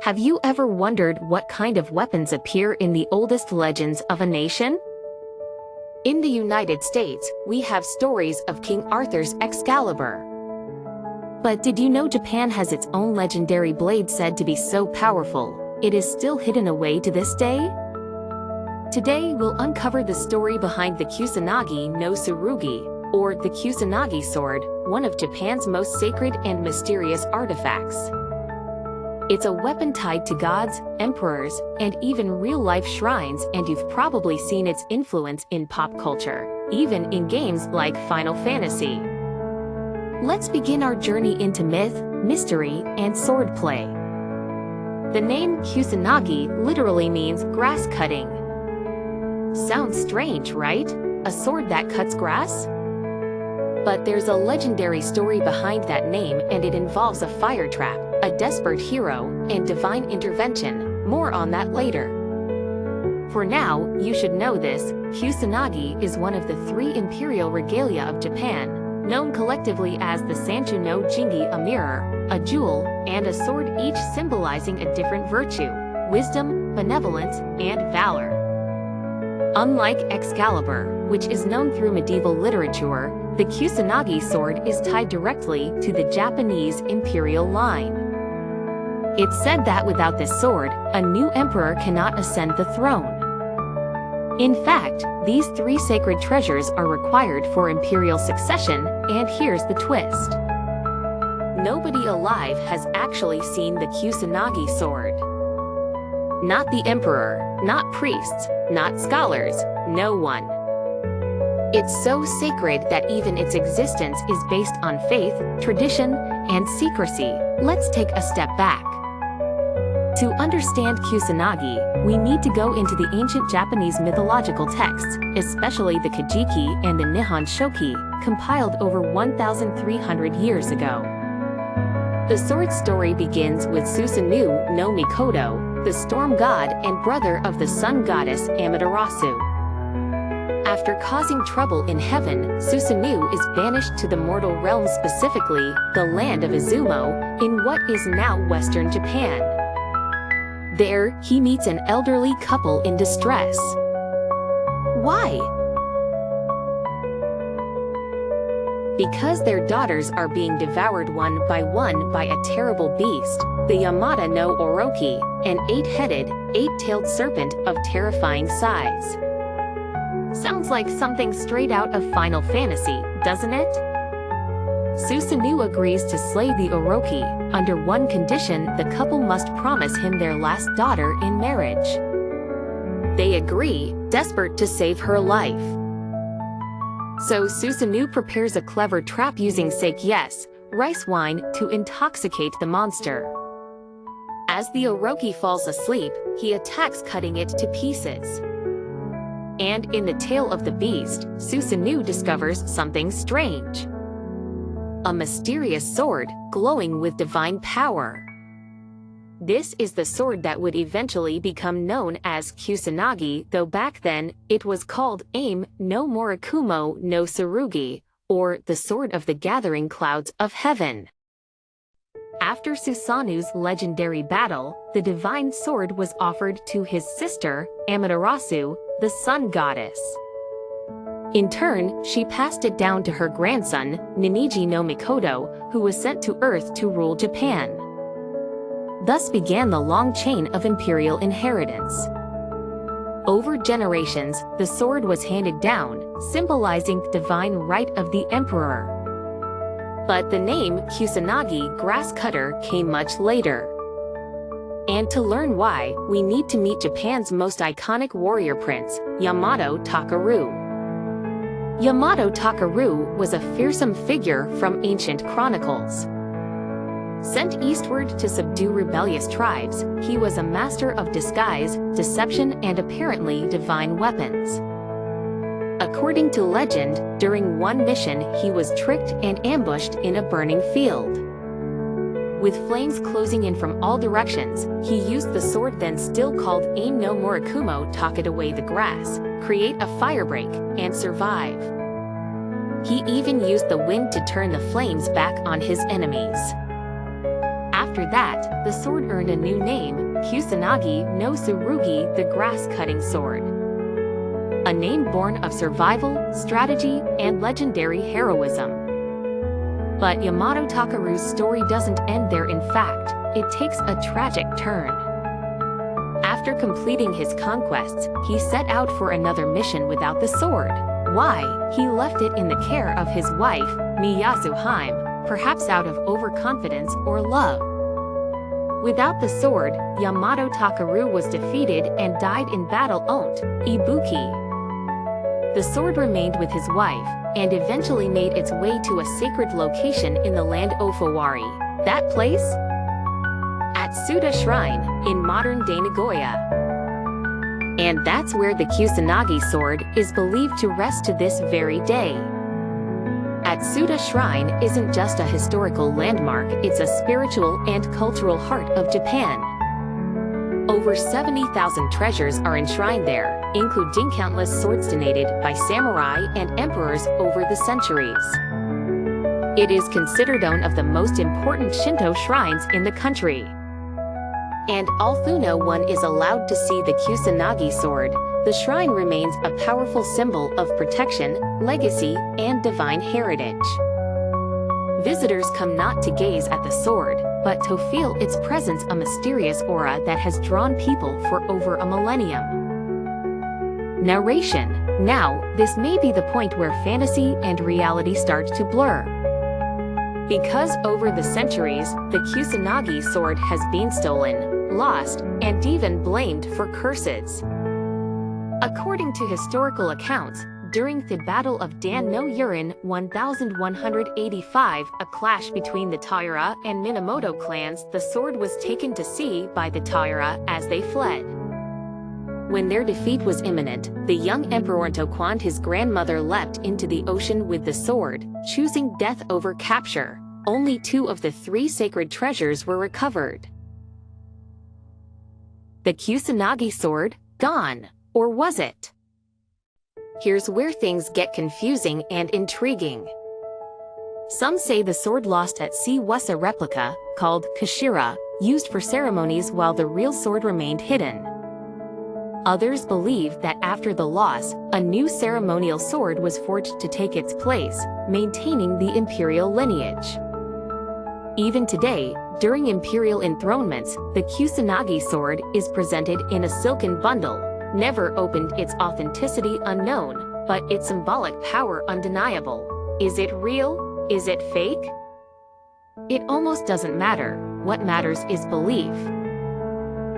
Have you ever wondered what kind of weapons appear in the oldest legends of a nation? In the United States, we have stories of King Arthur's Excalibur. But did you know Japan has its own legendary blade said to be so powerful, it is still hidden away to this day? Today we'll uncover the story behind the Kusanagi-no-Tsurugi, or the Kusanagi sword, one of Japan's most sacred and mysterious artifacts. It's a weapon tied to gods, emperors, and even real-life shrines, and you've probably seen its influence in pop culture, even in games like Final Fantasy. Let's begin our journey into myth, mystery, and swordplay. The name Kusanagi literally means grass cutting. Sounds strange, right? A sword that cuts grass? But there's a legendary story behind that name, and it involves a fire trap, a desperate hero, and divine intervention. More on that later. For now, you should know this: Kusanagi is one of the 3 Imperial Regalia of Japan, known collectively as the Sanchu no Jingi, a mirror, a jewel, and a sword, each symbolizing a different virtue: wisdom, benevolence, and valor. Unlike Excalibur, which is known through medieval literature, the Kusanagi sword is tied directly to the Japanese imperial line. It's said that without this sword, a new emperor cannot ascend the throne. In fact, these 3 sacred treasures are required for imperial succession, and here's the twist. Nobody alive has actually seen the Kusanagi sword. Not the emperor, not priests, not scholars, no one. It's so sacred that even its existence is based on faith, tradition, and secrecy. Let's take a step back. To understand Kusanagi, we need to go into the ancient Japanese mythological texts, especially the Kojiki and the Nihon Shoki, compiled over 1,300 years ago. The sword story begins with Susanoo-no-Mikoto, the storm god and brother of the sun goddess Amaterasu. After causing trouble in heaven, Susanoo is banished to the mortal realm, specifically the land of Izumo, in what is now Western Japan. There, he meets an elderly couple in distress. Why? Because their daughters are being devoured one by a terrible beast, the Yamato no Oroki, an 8-headed, 8-tailed serpent of terrifying size. Sounds like something straight out of Final Fantasy, doesn't it? Susanoo agrees to slay the Oroki, under one condition: the couple must promise him their last daughter in marriage. They agree, desperate to save her life. So Susanoo prepares a clever trap using sake, yes, rice wine, to intoxicate the monster. As the Oroki falls asleep, he attacks, cutting it to pieces. And in the tail of the beast, Susanoo discovers something strange. A mysterious sword, glowing with divine power. This is the sword that would eventually become known as Kusanagi, though back then, it was called Aim no Morikumo no Tsurugi, or the Sword of the Gathering Clouds of Heaven. After Susanoo's legendary battle, the divine sword was offered to his sister, Amaterasu, the sun goddess. In turn, she passed it down to her grandson, Ninigi no Mikoto, who was sent to Earth to rule Japan. Thus began the long chain of imperial inheritance. Over generations, the sword was handed down, symbolizing the divine right of the emperor. But the name Kusanagi, grass cutter, came much later. And to learn why, we need to meet Japan's most iconic warrior prince, Yamato Takeru. Yamato Takeru was a fearsome figure from ancient chronicles. Sent eastward to subdue rebellious tribes, he was a master of disguise, deception, and apparently divine weapons. According to legend, during one mission he was tricked and ambushed in a burning field. With flames closing in from all directions, he used the sword then still called Aim no Morikumo, took it away the grass, create a firebreak, and survive. He even used the wind to turn the flames back on his enemies. After after that, the sword earned a new name, Kusanagi-no-Tsurugi, the grass-cutting sword. A name born of survival, strategy, and legendary heroism. But Yamato Takeru's story doesn't end there. In fact, it takes a tragic turn. After completing his conquests, he set out for another mission without the sword. Why? He left it in the care of his wife, Miyazu-hime, perhaps out of overconfidence or love. Without the sword, Yamato Takeru was defeated and died in battle owned, Ibuki. The sword remained with his wife, and eventually made its way to a sacred location in the land Ofawari. That place? Atsuta Shrine, in modern-day Nagoya. And that's where the Kusanagi sword is believed to rest to this very day. Atsuta Shrine isn't just a historical landmark, it's a spiritual and cultural heart of Japan. Over 70,000 treasures are enshrined there, including countless swords donated by samurai and emperors over the centuries. It is considered one of the most important Shinto shrines in the country. And although no one is allowed to see the Kusanagi sword, the shrine remains a powerful symbol of protection, legacy, and divine heritage. Visitors come not to gaze at the sword, but to feel its presence, a mysterious aura that has drawn people for over a millennium. Narration. Now, this may be the point where fantasy and reality start to blur. Because over the centuries, the Kusanagi sword has been stolen, lost, and even blamed for curses. According to historical accounts, during the Battle of Dan no Yurin 1185, a clash between the Taira and Minamoto clans, the sword was taken to sea by the Taira as they fled. When their defeat was imminent, the young Emperor Tokuan, his grandmother, leapt into the ocean with the sword, choosing death over capture. Only 2 of the 3 sacred treasures were recovered. The Kusanagi sword, gone. Or was it? Here's where things get confusing and intriguing. Some say the sword lost at sea was a replica, called kashira, used for ceremonies while the real sword remained hidden. Others believe that after the loss, a new ceremonial sword was forged to take its place, maintaining the imperial lineage. Even today, during imperial enthronements, the Kusanagi sword is presented in a silken bundle, never opened, its authenticity unknown, but its symbolic power undeniable. Is it real? Is it fake? It almost doesn't matter. What matters is belief.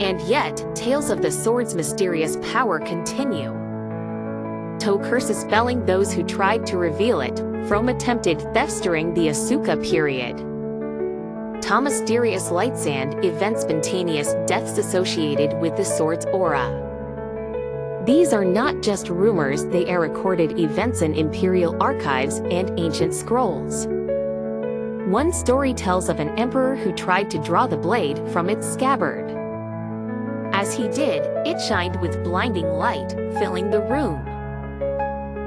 And yet, tales of the sword's mysterious power continue. To curses felling those who tried to reveal it, from attempted thefts during the Asuka period, to mysterious lights and events, spontaneous deaths associated with the sword's aura. These are not just rumors, they are recorded events in imperial archives and ancient scrolls. One story tells of an emperor who tried to draw the blade from its scabbard. As he did, it shined with blinding light, filling the room.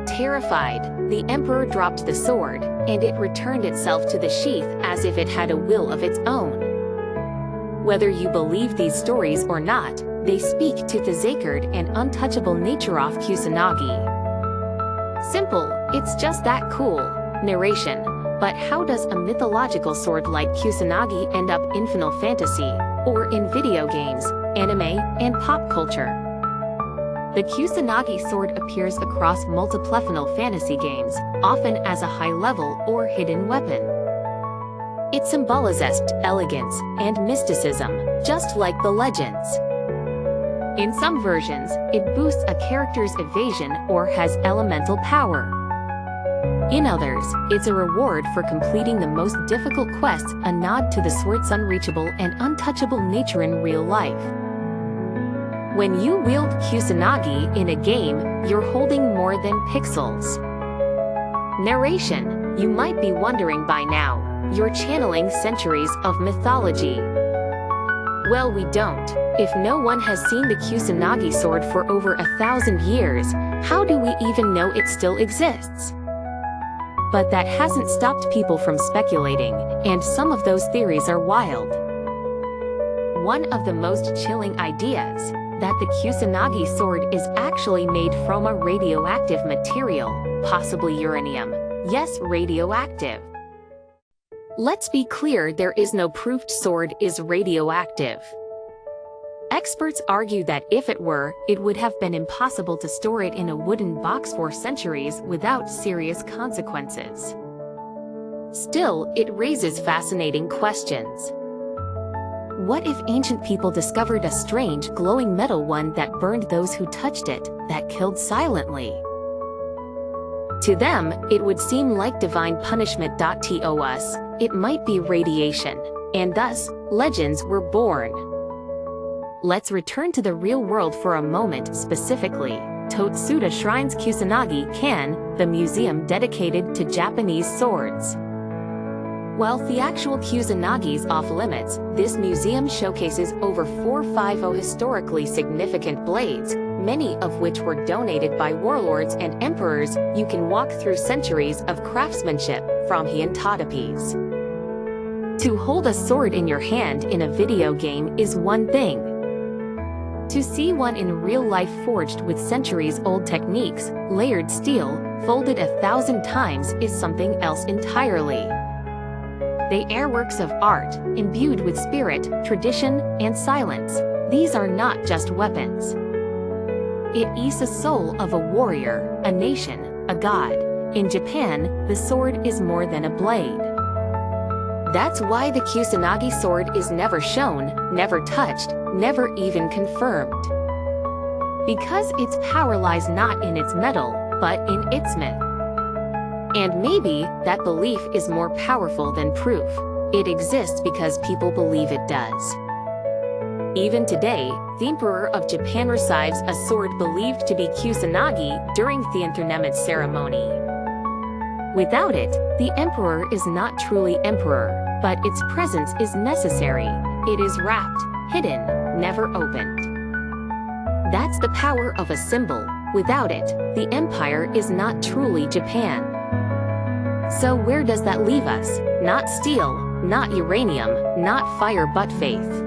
Terrified, the emperor dropped the sword, and it returned itself to the sheath as if it had a will of its own. Whether you believe these stories or not, they speak to the sacred and untouchable nature of Kusanagi. Simple, it's just that cool. Narration. But how does a mythological sword like Kusanagi end up in Final Fantasy, or in video games, anime, and pop culture? The Kusanagi sword appears across multiple Final Fantasy games, often as a high-level or hidden weapon. It symbolizes elegance and mysticism, just like the legends. In some versions, it boosts a character's evasion or has elemental power. In others, it's a reward for completing the most difficult quests, a nod to the sword's unreachable and untouchable nature in real life. When you wield Kusanagi in a game, you're holding more than pixels. Narration. You might be wondering by now, you're channeling centuries of mythology. Well, we don't. If no one has seen the Kusanagi sword for over 1,000 years, how do we even know it still exists? But that hasn't stopped people from speculating, and some of those theories are wild. One of the most chilling ideas, that the Kusanagi sword is actually made from a radioactive material, possibly uranium. Yes, radioactive. Let's be clear, there is no proof sword is radioactive. Experts argue that if it were, it would have been impossible to store it in a wooden box for centuries without serious consequences. Still, it raises fascinating questions. What if ancient people discovered a strange, glowing metal one that burned those who touched it, that killed silently? To them, it would seem like divine punishment. To us, it might be radiation, and thus, legends were born. Let's return to the real world for a moment, specifically, Atsuta Shrine's Kusanagi-kan, the museum dedicated to Japanese swords. While the actual Kusanagi is off-limits, this museum showcases over 450 historically significant blades, many of which were donated by warlords and emperors. You can walk through centuries of craftsmanship, from Hyantotapes. To hold a sword in your hand in a video game is one thing. To see one in real life forged with centuries-old techniques, layered steel, folded 1,000 times is something else entirely. They are works of art, imbued with spirit, tradition, and silence. These are not just weapons. It is the soul of a warrior, a nation, a god. In Japan, the sword is more than a blade. That's why the Kusanagi sword is never shown, never touched, never even confirmed. Because its power lies not in its metal, but in its myth. And maybe that belief is more powerful than proof. It exists because people believe it does. Even today, the Emperor of Japan receives a sword believed to be Kusanagi during the enthronement ceremony. Without it, the Emperor is not truly Emperor, but its presence is necessary. It is wrapped, hidden, never opened. That's the power of a symbol. Without it, the empire is not truly Japan. So where does that leave us? Not steel, not uranium, not fire, but faith.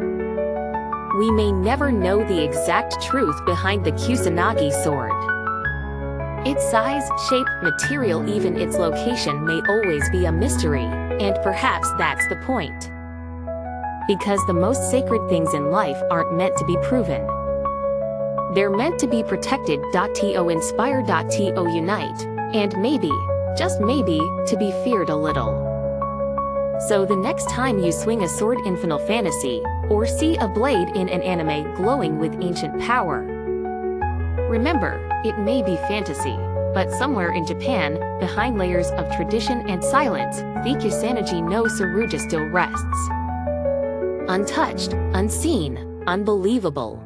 We may never know the exact truth behind the Kusanagi sword. Its size, shape, material, even its location may always be a mystery, and perhaps that's the point. Because the most sacred things in life aren't meant to be proven. They're meant to be protected. To inspire. To unite. And maybe, just maybe, to be feared a little. So the next time you swing a sword in Final Fantasy, or see a blade in an anime glowing with ancient power, remember, it may be fantasy, but somewhere in Japan, behind layers of tradition and silence, the Kusanagi-no-Tsurugi still rests. Untouched, unseen, unbelievable.